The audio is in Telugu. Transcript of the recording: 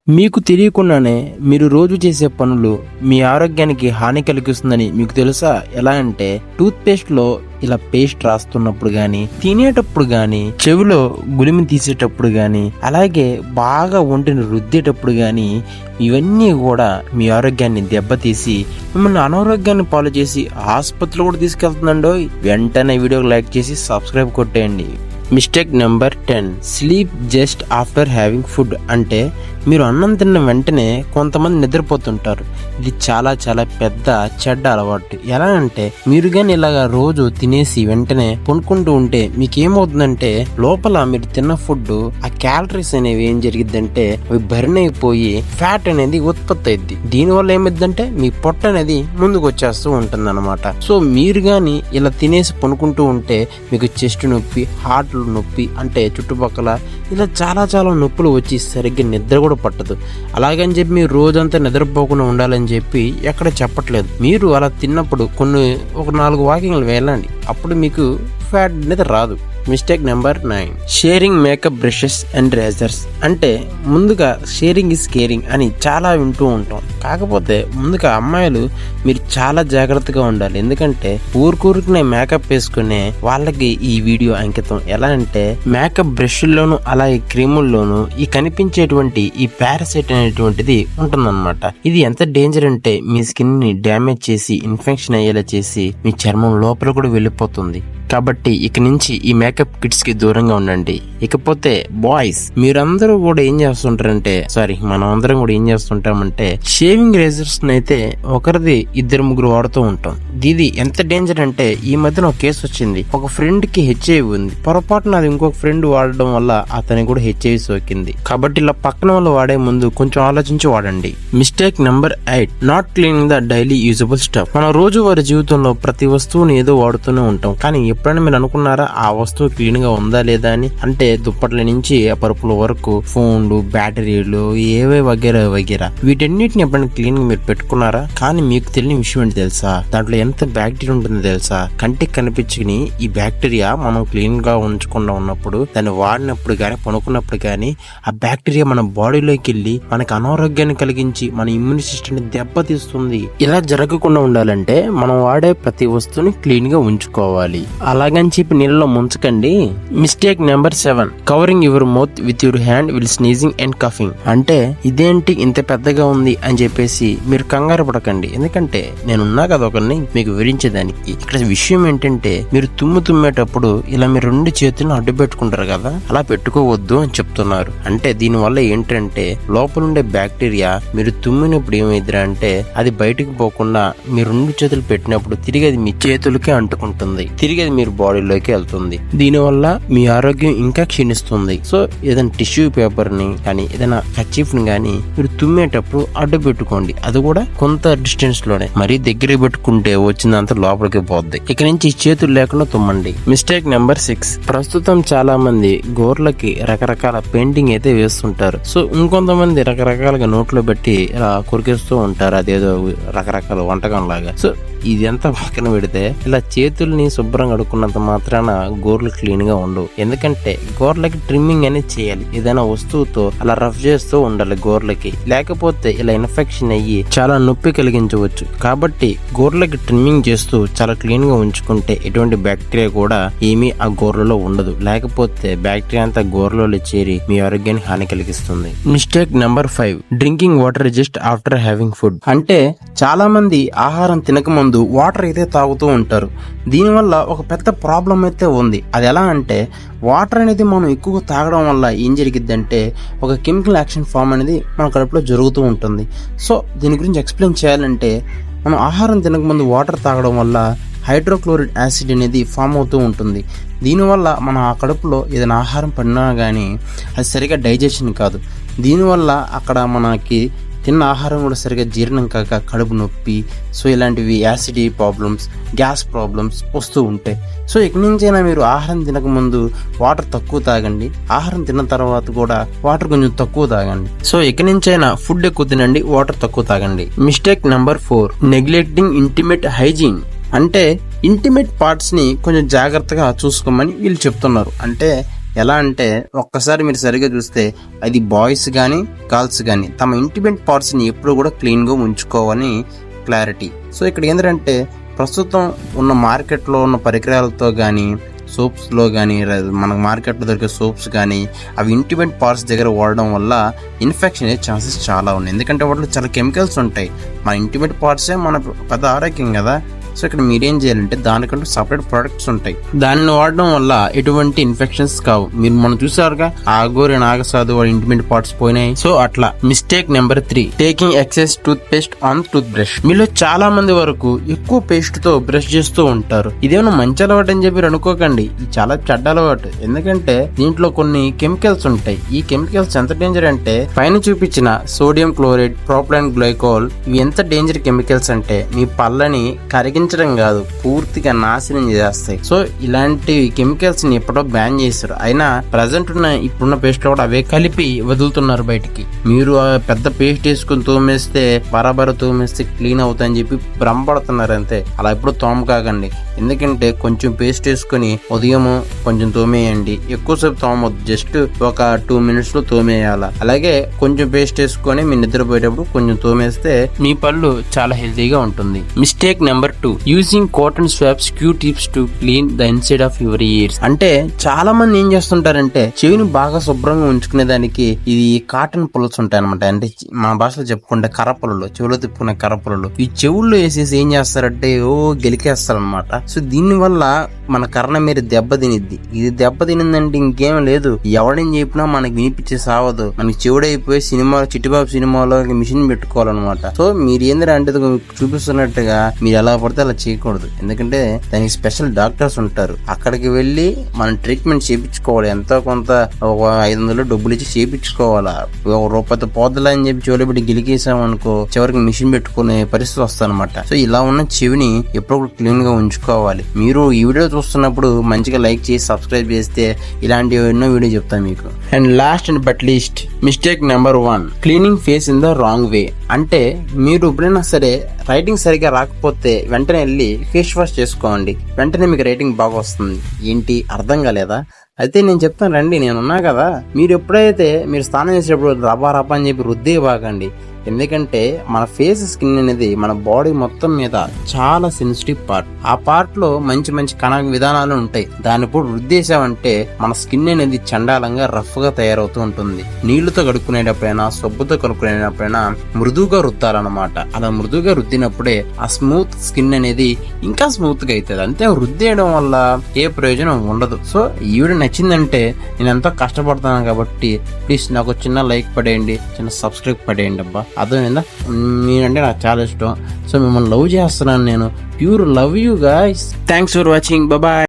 మీకు తెలియకుండానే మీరు రోజు చేసే పనులు మీ ఆరోగ్యానికి హాని కలిగిస్తుందని మీకు తెలుసా? ఎలా అంటే టూత్ పేస్ట్ లో ఇలా పేస్ట్ రాస్తున్నప్పుడు గాని, తినేటప్పుడు గాని, చెవిలో గులిమి తీసేటప్పుడు గాని, అలాగే బాగా ఒంటిని రుద్దేటప్పుడు గాని, ఇవన్నీ కూడా మీ ఆరోగ్యాన్ని దెబ్బతీసి మిమ్మల్ని అనారోగ్యాన్ని పాలు చేసి ఆసుపత్రిలో కూడా తీసుకెళ్తుందండో. వెంటనే వీడియోకి లైక్ చేసి సబ్స్క్రైబ్ కొట్టేయండి. Mistake number 10, sleep just after having food. అంటే మీరు అన్నం తిన్న వెంటనే కొంతమంది నిద్రపోతుంటారు. ఇది చాలా చాలా పెద్ద చెడ్డ అలవాటు. ఎలా అంటే మీరు కానీ ఇలాగ రోజు తినేసి వెంటనే పనుకుంటూ ఉంటే మీకు ఏమవుతుందంటే లోపల మీరు తిన్న ఫుడ్ ఆ క్యాలరీస్ అనేవి ఏం జరిగిద్దంటే అవి బర్న్ అయిపోయి ఫ్యాట్ అనేది ఉత్పత్తి అయింది. దీనివల్ల ఏమైందంటే మీ పొట్ట అనేది ముందుకు వచ్చేస్తూ ఉంటుంది అనమాట. సో మీరు కానీ ఇలా తినేసి పనుకుంటూ ఉంటే మీకు చెస్ట్ నొప్పి, హార్ట్ నొప్పి, అంటే చుట్టుపక్కల ఇలా చాలా చాలా నొప్పులు వచ్చి సరిగ్గా నిద్ర కూడా పట్టదు. అలాగని చెప్పి మీరు రోజంతా నిద్రపోకుండా ఉండాలని చెప్పి ఎక్కడ చెప్పట్లేదు. మీరు అలా తిన్నప్పుడు ఒక 4 వాకింగ్లు వెళ్ళండి, అప్పుడు మీకు ఫ్యాట్ అనేది రాదు. Mistake number 9, sharing makeup brushes and razor's. అంటే ముందుగా షేరింగ్ ఇస్ కేరింగ్ అని చాలా వింటూ ఉంటాం. కాకపోతే ముందుగా అమ్మాయిలు మీరు చాలా జాగ్రత్తగా ఉండాలి. ఎందుకంటే ఊరుకూరుకునే మేకప్ వేసుకునే వాళ్ళకి ఈ వీడియో అంకితం. ఎలా అంటే మేకప్ బ్రష్ల్లోను అలాగే క్రీముల్లోను ఈ కనిపించేటువంటి ఈ పారాసైట్ అనేటువంటిది ఉంటుందన్నమాట. ఇది ఎంత డేంజర్ అంటే మీ స్కిన్ ని డ్యామేజ్ చేసి ఇన్ఫెక్షన్ అయ్యేలా చేసి మీ చర్మం లోపల కూడా వెళ్ళిపోతుంది. కాబట్టి ఇక నుంచి ఈ మేకప్ కిట్స్ కి దూరంగా ఉండండి. ఇకపోతే బాయ్స్, మీరందరూ కూడా ఏం చేస్తుంటారంటే మనం అందరం కూడా ఏం చేస్తుంటామంటే షేవింగ్ రేజర్స్ అయితే ఒకరిది 2-3 వాడుతూ ఉంటాం. ఇది ఎంత డేంజర్ అంటే ఈ మధ్యన ఒక కేసు వచ్చింది. ఒక ఫ్రెండ్ కి హెచ్ఐవి ఉంది. పొరపాటున అది ఇంకొక ఫ్రెండ్ వాడడం వల్ల అతనికి కూడా హెచ్ఐవి సోకింది. కాబట్టి ఇలా పక్కన వాళ్ళు వాడే ముందు కొంచెం ఆలోచించి వాడండి. Mistake number 8, not cleaning the daily usable stuff. మన రోజువారీ జీవితంలో ప్రతి వస్తువుని ఏదో వాడుతూనే ఉంటాం. కానీ ఎప్పుడైనా మీరు అనుకున్నారా ఆ వస్తువు క్లీన్ గా ఉందా లేదా అని? అంటే దుప్పట్ల నుంచి ఆ పరుపుల వరకు ఫోన్లు, బ్యాటరీలు, ఏవే వగేరా వీటన్నిటిని ఎప్పుడైనా క్లీన్ గా మీరు పెట్టుకున్నారా? కానీ మీకు తెలియని విషయం ఏంటి తెలుసా? దాంట్లో ఎంత బ్యాక్టీరియా ఉంటుందో తెలుసా? కంటికి కనిపించుకుని ఈ బ్యాక్టీరియా మనం క్లీన్ గా ఉంచకుండా ఉన్నప్పుడు, దాన్ని వాడినప్పుడు గానీ పనుకున్నప్పుడు గానీ ఆ బ్యాక్టీరియా మన బాడీలోకి వెళ్ళి మనకు అనారోగ్యాన్ని కలిగించి మన ఇమ్యూన్ సిస్టమ్ ని దెబ్బతీస్తుంది. ఇలా జరగకుండా ఉండాలంటే మనం వాడే ప్రతి వస్తువుని క్లీన్ గా ఉంచుకోవాలి. అలాగని చెప్పి నీళ్ళలో ముంచకండి. Mistake number 7, covering your mouth with your hand will sneezing and coughing. అంటే ఇదేంటి ఇంత పెద్దగా ఉంది అని చెప్పేసి మీరు కంగారు పడకండి. ఎందుకంటే నేనున్నా కదా ఒకరిని మీకు వివరించేదానికి. ఇక్కడ విషయం ఏంటంటే మీరు తుమ్మేటప్పుడు ఇలా మీరు 2 చేతులను అడ్డు పెట్టుకుంటారు కదా, అలా పెట్టుకోవద్దు అని చెప్తున్నారు. అంటే దీని వల్ల ఏంటంటే లోపల ఉండే బ్యాక్టీరియా మీరు తుమ్మినప్పుడు ఏమైందిరా అంటే అది బయటకు పోకుండా మీరు 2 చేతులు పెట్టినప్పుడు తిరిగి అది మీ చేతులకే అంటుకుంటుంది, తిరిగి అది మీరు బాడీలోకి వెళ్తుంది. దీనివల్ల మీ ఆరోగ్యం ఇంకా క్షీణిస్తుంది. సో ఏదైనా టిష్యూ పేపర్ ని కానీ ఏదైనా కర్చీఫ్ ని కానీ మీరు తుమ్మేటప్పుడు అడ్డు పెట్టుకోండి. అది కూడా కొంత డిస్టెన్స్ లోనే. మరీ దగ్గర పెట్టుకుంటే వచ్చిందంతా లోపలికి పోద్ది. ఇక నుంచి చేతులు లేకుండా తుమ్మండి. మిస్టేక్ నెంబర్ 6, ప్రస్తుతం చాలా మంది గోర్లకి రకరకాల పెయింటింగ్ అయితే వేస్తుంటారు. సో ఇంకొంతమంది రకరకాలుగా నోట్లో పెట్టి ఇలా కొరికేస్తూ ఉంటారు, అదేదో రకరకాల వంటకం లాగా. సో ఇదంతా పక్కన పెడితే ఇలా చేతుల్ని శుభ్రంగా కడుక్కున్నంత మాత్రాన గోర్లు క్లీన్ గా ఉండవు. ఎందుకంటే గోర్లకి ట్రిమ్మింగ్ అనేది చేయాలి. ఏదైనా వస్తువుతో అలా రఫ్ చేస్తూ ఉండాలి గోర్లకి, లేకపోతే ఇలా ఇన్ఫెక్షన్ అయ్యి చాలా నొప్పి కలిగించవచ్చు. కాబట్టి గోర్లకి ట్రిమ్మింగ్ చేస్తూ చాలా క్లీన్ గా ఉంచుకుంటే ఎటువంటి బ్యాక్టీరియా కూడా ఏమీ ఆ గోర్లలో ఉండదు. లేకపోతే బ్యాక్టీరియా అంతా గోర్లలో చేరి మీ ఆరోగ్యానికి హాని కలిగిస్తుంది. Mistake number 5, drinking water just after having food. అంటే చాలా మంది ఆహారం తినకముందు వాటర్ అయితే తాగుతూ ఉంటారు. దీనివల్ల ఒక పెద్ద ప్రాబ్లం అయితే ఉంది. అది ఎలా అంటే వాటర్ అనేది మనం ఎక్కువగా తాగడం వల్ల ఏం జరిగిద్దంటే ఒక కెమికల్ యాక్షన్ ఫామ్ అనేది మన కడుపులో జరుగుతూ ఉంటుంది. సో దీని గురించి ఎక్స్ప్లెయిన్ చేయాలంటే మనం ఆహారం తినకముందు వాటర్ తాగడం వల్ల హైడ్రోక్లోరిక్ యాసిడ్ అనేది ఫామ్ అవుతూ ఉంటుంది. దీనివల్ల మన ఆ కడుపులో ఏదైనా ఆహారం పడినా కానీ అది సరిగా డైజెషన్ కాదు. దీనివల్ల అక్కడ మనకి తిన్న ఆహారం కూడా సరిగా జీర్ణం కాక కడుపు నొప్పి, సో ఇలాంటివి యాసిడిటీ ప్రాబ్లమ్స్, గ్యాస్ ప్రాబ్లమ్స్ వస్తూ ఉంటాయి. సో ఇక నుంచైనా మీరు ఆహారం తినకముందు వాటర్ తక్కువ తాగండి, ఆహారం తిన్న తర్వాత కూడా వాటర్ కొంచెం తక్కువ తాగండి. సో ఇక నుంచైనా ఫుడ్ ఎక్కువ తినండి, వాటర్ తక్కువ తాగండి. Mistake number 4, neglecting intimate hygiene. అంటే ఇంటిమేట్ పార్ట్స్ ని కొంచెం జాగ్రత్తగా చూసుకోమని వీళ్ళు చెప్తున్నారు. అంటే ఎలా అంటే ఒక్కసారి మీరు సరిగ్గా చూస్తే అది బాయ్స్ గానీ గర్ల్స్ గానీ తమ ఇంటిమేట్ పార్ట్స్ ని ఎప్పుడు కూడా క్లీన్ గా ఉంచుకోవాలని క్లారిటీ. సో ఇక్కడ ఏంటంటే ప్రస్తుతం ఉన్న మార్కెట్లో ఉన్న పరికరాలతో కానీ సోప్స్లో కానీ మనకు మార్కెట్లో దొరికే సోప్స్ కానీ అవి ఇంటిమేట్ పార్ట్స్ దగ్గర వాడడం వల్ల ఇన్ఫెక్షన్ అయ్యే ఛాన్సెస్ చాలా ఉన్నాయి. ఎందుకంటే వాటిలో చాలా కెమికల్స్ ఉంటాయి. మన ఇంటిమేట్ పార్ట్సే మన పెద్ద ఆరోగ్యం కదా. సో ఇక్కడ మీరేం చేయాలంటే దానికంటూ సపరేట్ ప్రొడక్ట్స్ ఉంటాయి, దానిని వాడడం వల్ల ఎటువంటి ఇన్ఫెక్షన్స్ కావు. మీరు మనం చూసారుగా ఆగోరి నాగసాధు వాడి ఇంటిమేట్ పార్ట్స్ పోయినాయి. సో అట్లా mistake number 3, taking excess toothpaste on toothbrush. మీలో చాలా మంది వరకు ఎక్కువ పేస్ట్ తో బ్రష్ చేస్తూ ఉంటారు. ఇదేమన్నా మంచి అలవాటు అని చెప్పి అనుకోకండి, ఇది చాలా చెడ్డ అలవాటు. ఎందుకంటే దీంట్లో కొన్ని కెమికల్స్ ఉంటాయి. ఈ కెమికల్స్ ఎంత డేంజర్ అంటే పైన చూపించిన సోడియం క్లోరైడ్, ప్రొపైలిన్ గ్లైకోల్ ఇవి ఎంత డేంజర్ కెమికల్స్ అంటే మీ పళ్ళని కరిగించడం కాదు పూర్తిగా నాశనం చేస్తాయి. సో ఇలాంటి కెమికల్స్ ని ఎప్పుడో బ్యాన్ చేశారు. అయినా ప్రజెంట్ ఉన్న ఇప్పుడున్న పేస్ట్ లో కూడా అవే కలిపి వదులుతున్నారు బయటికి. మీరు పెద్ద పేస్ట్ వేసుకుని తోమేస్తే బరాబర తోమేస్తే క్లీన్ అవుతాయని చెప్పి భ్రమపడుతున్నారు అంతే. అలా ఎప్పుడు తోమ కాకండి. ఎందుకంటే కొంచెం పేస్ట్ వేసుకుని ఉదయం కొంచెం తోమేయండి, ఎక్కువసేపు తోమొద్దు, జస్ట్ ఒక 2 minutes లో తోమేయాల. అలాగే కొంచెం పేస్ట్ వేసుకొని మీరు నిద్రపోయేటప్పుడు కొంచెం తోమేస్తే మీ పళ్ళు చాలా హెల్తీగా ఉంటుంది. Mistake number 2, using cotton swabs, Q tips to clean the inside of your ears. అంటే చాలా మంది ఏం చేస్తుంటారంటే చెవిని బాగా శుభ్రంగా ఉంచుకునే దానికి ఇది కాటన్ పుల్లస్ ఉంటాయి అనమాట. అంటే మన భాషలో చెప్పుకుంటే కర్రపుల్లలు, చెవులో తిప్పుకునే కర్రపుల్లలు ఈ చెవుల్లో వేసేసి ఏం చేస్తారంటే గెలికేస్తారు అనమాట. సో దీని వల్ల మన కర్ణ మీరు దెబ్బ తినిద్ది. ఇది దెబ్బ తినిందంటే ఇంకేం లేదు, ఎవడని చెప్పినా మనకి వినిపించే సావదు. మనకి చెవుడైపోయి సినిమాలో చిట్టిబాబు సినిమాలో మిషన్ పెట్టుకోవాలన్నమాట. సో మీరు ఏంటంటే చూపిస్తున్నట్టుగా మీరు ఎలా పడితే అలా చేయకూడదు. ఎందుకంటే దానికి స్పెషల్ డాక్టర్స్ ఉంటారు, అక్కడికి వెళ్ళి మనం ట్రీట్మెంట్ చేయించుకోవాలి. ఎంతో కొంత ఒక 500 డబ్బులు ఇచ్చి చేయించుకోవాలా. రూపాయతో పోదలా అని చెప్పి చెవులు పెట్టి గిలికేసాం అనుకో చివరికి మిషన్ పెట్టుకునే పరిస్థితి వస్తానమాట. సో ఇలా ఉన్న చెవిని ఎప్పుడు క్లీన్ గా ఉంచుకోవాలి. మీరు ఈ వీడియో చూస్తున్నప్పుడు మంచిగా లైక్ చేసి సబ్స్క్రైబ్ చేస్తే ఇలాంటి ఎన్నో వీడియో చెప్తాను మీకు. And last and but least mistake number 1, cleaning face in the wrong way. అంటే మీరు ఎప్పుడైనా సరే రైటింగ్ సరిగా రాకపోతే వెంటనే వెళ్ళి ఫేస్ వాష్ చేసుకోండి, వెంటనే మీకు రైటింగ్ బాగా వస్తుంది. ఏంటి అర్థం కాలేదా? అయితే నేను చెప్తాను రండి, నేనున్నా కదా. మీరు ఎప్పుడైతే మీరు స్నానం చేసేటప్పుడు రబా రబా అని చెప్పి రుద్దే బాగండి. ఎందుకంటే మన ఫేస్ స్కిన్ అనేది మన బాడీ మొత్తం మీద చాలా సెన్సిటివ్ పార్ట్. ఆ పార్ట్ లో మంచి మంచి కణ విధానాలు ఉంటాయి. దాన్ని ఇప్పుడు రుద్దేశామంటే మన స్కిన్ అనేది చండాలంగా రఫ్ గా తయారవుతూ ఉంటుంది. నీళ్లతో కడుక్కునేటప్పుడైనా సబ్బుతో కడుక్కునేటప్పుడైనా మృదువుగా రుద్దాలన్నమాట. అలా మృదువుగా రుద్దినప్పుడే ఆ స్మూత్ స్కిన్ అనేది ఇంకా స్మూత్ గా అవుతుంది. అంతే రుద్దేయడం వల్ల ఏ ప్రయోజనం ఉండదు. సో ఈ వీడియో నచ్చిందంటే నేను ఎంతో కష్టపడతాను కాబట్టి ప్లీజ్ నాకు చిన్న లైక్ పడేయండి, చిన్న సబ్స్క్రైబ్ పడేయండి అబ్బా. అర్థమైందా? మీరంటే నాకు చాలా ఇష్టం. సో మిమ్మల్ని లవ్ చేస్తున్నాను నేను. Pure love you guys. Thanks for watching. Bye.